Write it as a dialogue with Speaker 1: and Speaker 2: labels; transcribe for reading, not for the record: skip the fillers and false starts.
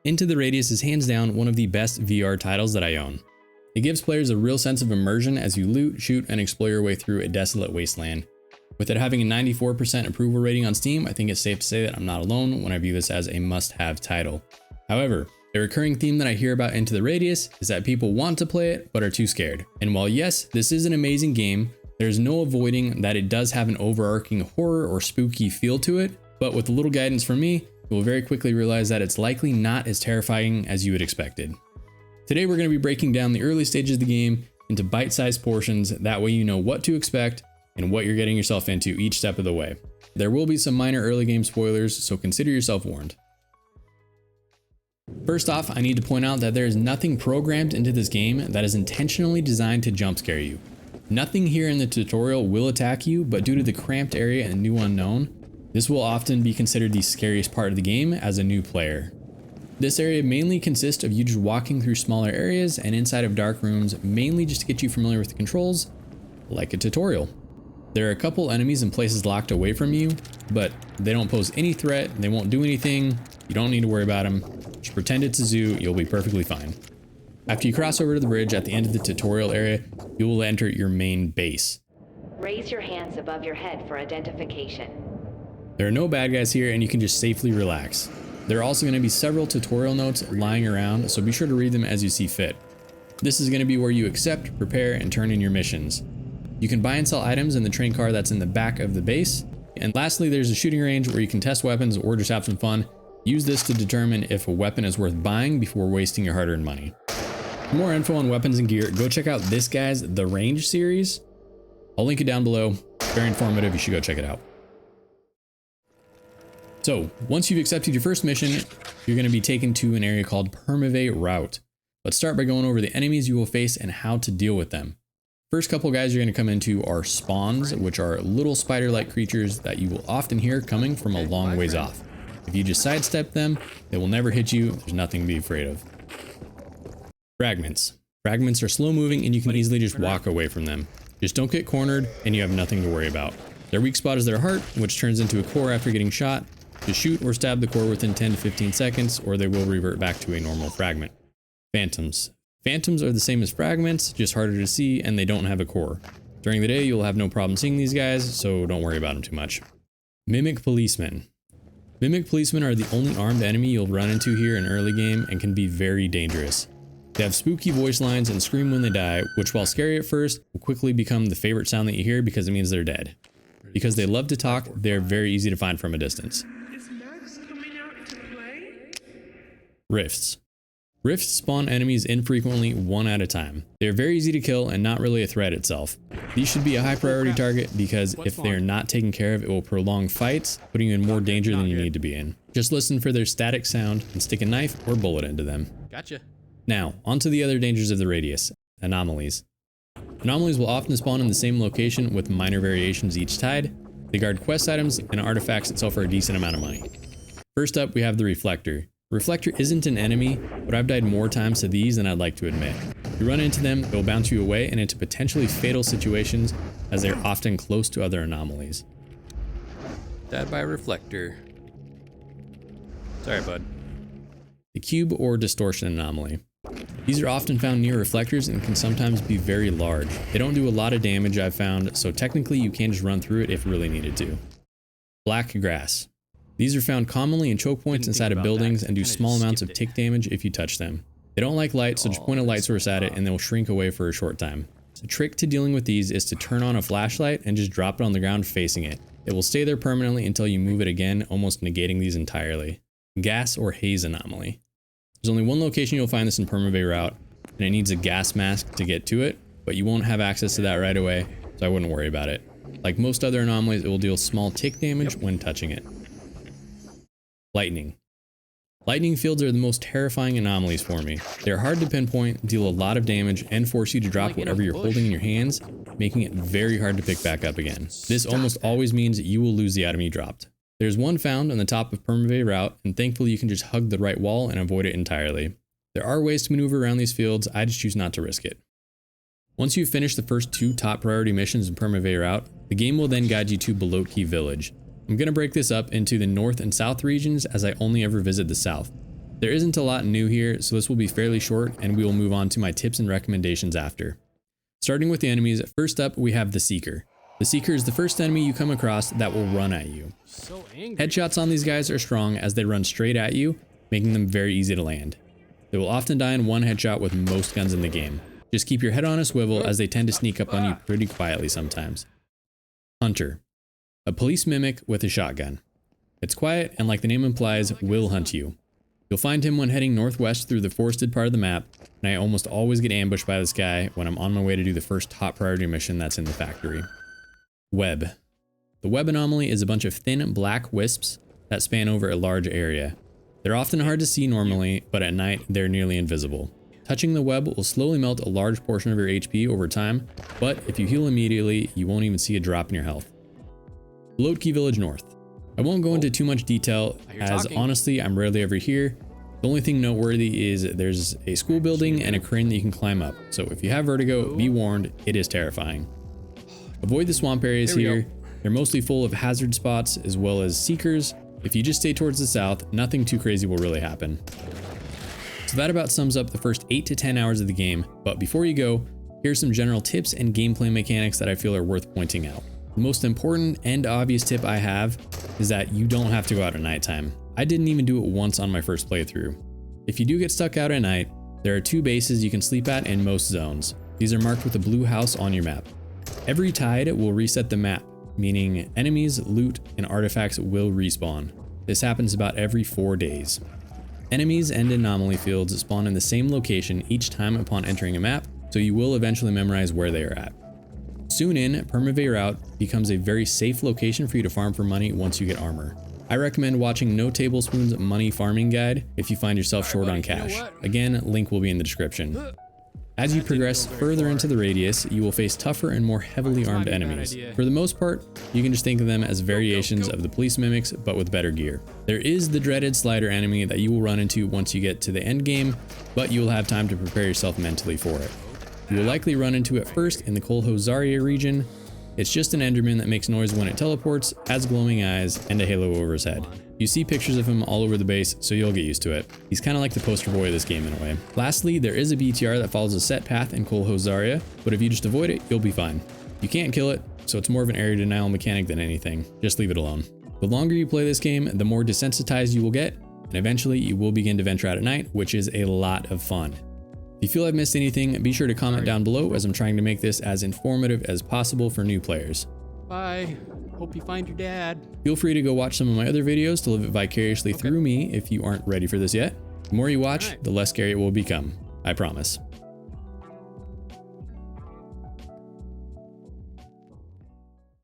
Speaker 1: Into the Radius is hands down one of the best VR titles that I own. It gives players a real sense of immersion as you loot, shoot, and explore your way through a desolate wasteland. With it having a 94% approval rating on Steam, I think it's safe to say that I'm not alone when I view this as a must-have title. However, a recurring theme that I hear about Into the Radius is that people want to play it but are too scared. And while yes, this is an amazing game, there's no avoiding that it does have an overarching horror or spooky feel to it, but with a little guidance from me, you will very quickly realize that it's likely not as terrifying as you had expected. Today we're going to be breaking down the early stages of the game into bite-sized portions, that way you know what to expect and what you're getting yourself into each step of the way. There will be some minor early game spoilers, so consider yourself warned. First off, I need to point out that there is nothing programmed into this game that is intentionally designed to jump scare you. Nothing here in the tutorial will attack you, but due to the cramped area and new unknown, this will often be considered the scariest part of the game as a new player. This area mainly consists of you just walking through smaller areas and inside of dark rooms, mainly just to get you familiar with the controls, like a tutorial. There are a couple enemies and places locked away from you, but they don't pose any threat, they won't do anything, you don't need to worry about them. Just pretend it's a zoo, you'll be perfectly fine. After you cross over to the bridge at the end of the tutorial area, you will enter your main base.
Speaker 2: Raise your hands above your head for identification.
Speaker 1: There are no bad guys here and you can just safely relax. There are also going to be several tutorial notes lying around, so be sure to read them as you see fit. This is going to be where you accept, prepare, and turn in your missions. You can buy and sell items in the train car that's in the back of the base. And lastly, there's a shooting range where you can test weapons or just have some fun. Use this to determine if a weapon is worth buying before wasting your hard-earned money. For more info on weapons and gear, go check out this guy's The Range series. I'll link it down below. Very informative, you should go check it out. So, once you've accepted your first mission, you're going to be taken to an area called Permavate Route. Let's start by going over the enemies you will face and how to deal with them. First couple guys you're going to come into are spawns, which are little spider-like creatures that you will often hear coming from a long ways off. If you just sidestep them, they will never hit you. There's nothing to be afraid of. Fragments. Fragments are slow moving and you can easily just walk away from them. Just don't get cornered and you have nothing to worry about. Their weak spot is their heart, which turns into a core after getting shot. Just shoot or stab the core within 10 to 15 seconds or they will revert back to a normal fragment. Phantoms. Phantoms are the same as fragments, just harder to see, and they don't have a core. During the day, you'll have no problem seeing these guys, so don't worry about them too much. Mimic Policemen. Mimic Policemen are the only armed enemy you'll run into here in early game and can be very dangerous. They have spooky voice lines and scream when they die, which while scary at first, will quickly become the favorite sound that you hear because it means they're dead. Because they love to talk, they're very easy to find from a distance.
Speaker 3: Is Max coming out into play?
Speaker 1: Rifts. Rifts spawn enemies infrequently, one at a time. They are very easy to kill and not really a threat itself. These should be a high priority target because if they are not taken care of, it will prolong fights, putting you in more danger than you need to be in. Just listen for their static sound and stick a knife or bullet into them.
Speaker 4: Gotcha.
Speaker 1: Now, onto the other dangers of the Radius, Anomalies. Anomalies will often spawn in the same location with minor variations each tide. They guard quest items and artifacts that sell for a decent amount of money. First up, we have the Reflector. Reflector isn't an enemy, but I've died more times to these than I'd like to admit. If you run into them, they'll bounce you away and into potentially fatal situations as they're often close to other anomalies.
Speaker 4: Died by a reflector. Sorry, bud.
Speaker 1: The Cube or Distortion Anomaly. These are often found near reflectors and can sometimes be very large. They don't do a lot of damage I've found, so technically you can just run through it if really needed to. Black Grass. These are found commonly in choke points inside of buildings and do small amounts of tick damage if you touch them. They don't like light, so just point a light source at it and they'll shrink away for a short time. The trick to dealing with these is to turn on a flashlight and just drop it on the ground facing it. It will stay there permanently until you move it again, almost negating these entirely. Gas or Haze Anomaly. There's only one location you'll find this in Permavate Route, and it needs a gas mask to get to it, but you won't have access to that right away, so I wouldn't worry about it. Like most other anomalies, it will deal small tick damage when touching it. Lightning. Lightning fields are the most terrifying anomalies for me. They're hard to pinpoint, deal a lot of damage, and force you to drop whatever you're holding in your hands, making it very hard to pick back up again. This almost always means you will lose the item you dropped. There's one found on the top of Permavate Route, and thankfully you can just hug the right wall and avoid it entirely. There are ways to maneuver around these fields, I just choose not to risk it. Once you've finished the first two top priority missions in Permavate Route, the game will then guide you to Bolotki Village. I'm going to break this up into the north and south regions as I only ever visit the south. There isn't a lot new here, so this will be fairly short, and we will move on to my tips and recommendations after. Starting with the enemies, first up we have the Seeker. The Seeker is the first enemy you come across that will run at you.
Speaker 4: So angry.
Speaker 1: Headshots on these guys are strong as they run straight at you, making them very easy to land. They will often die in one headshot with most guns in the game. Just keep your head on a swivel as they tend to sneak up on you pretty quietly sometimes. Hunter. A police mimic with a shotgun. It's quiet and, like the name implies, will hunt you. You'll find him when heading northwest through the forested part of the map, and I almost always get ambushed by this guy when I'm on my way to do the first top priority mission that's in the factory. Web. The web anomaly is a bunch of thin black wisps that span over a large area. They're often hard to see normally, but at night they're nearly invisible. Touching the web will slowly melt a large portion of your HP over time, but if you heal immediately, you won't even see a drop in your health. Bolotki Village North. I won't go into too much detail as honestly I'm rarely ever here. The only thing noteworthy is there's a school building and a crane that you can climb up, so if you have vertigo, be warned, it is terrifying. Avoid the swamp areas here. They're mostly full of hazard spots as well as seekers. If you just stay towards the south, nothing too crazy will really happen. So that about sums up the first 8 to 10 hours of the game, but before you go, here's some general tips and gameplay mechanics that I feel are worth pointing out. The most important and obvious tip I have is that you don't have to go out at nighttime. I didn't even do it once on my first playthrough. If you do get stuck out at night, there are 2 bases you can sleep at in most zones. These are marked with a blue house on your map. Every tide will reset the map, meaning enemies, loot, and artifacts will respawn. This happens about every 4 days. Enemies and anomaly fields spawn in the same location each time upon entering a map, so you will eventually memorize where they are at. Soon in, Permavay Route becomes a very safe location for you to farm for money once you get armor. I recommend watching NoTbsp's money farming guide if you find yourself short on cash. Again, link will be in the description. As you progress further into the radius, you will face tougher and more heavily armed enemies. For the most part, you can just think of them as variations of the police mimics, but with better gear. There is the dreaded slider enemy that you will run into once you get to the end game, but you will have time to prepare yourself mentally for it. You will likely run into it first in the Kolho Zarya region. It's just an Enderman that makes noise when it teleports, has glowing eyes, and a halo over his head. You see pictures of him all over the base, so you'll get used to it. He's kind of like the poster boy of this game in a way. Lastly, there is a BTR that follows a set path in Kolho Zarya, but if you just avoid it, you'll be fine. You can't kill it, so it's more of an area denial mechanic than anything. Just leave it alone. The longer you play this game, the more desensitized you will get, and eventually you will begin to venture out at night, which is a lot of fun. If you feel I've missed anything, be sure to comment down below as I'm trying to make this as informative as possible for new players.
Speaker 4: Bye. Hope you find your dad.
Speaker 1: Feel free to go watch some of my other videos to live it vicariously through me if you aren't ready for this yet. The more you watch, the less scary it will become. I promise.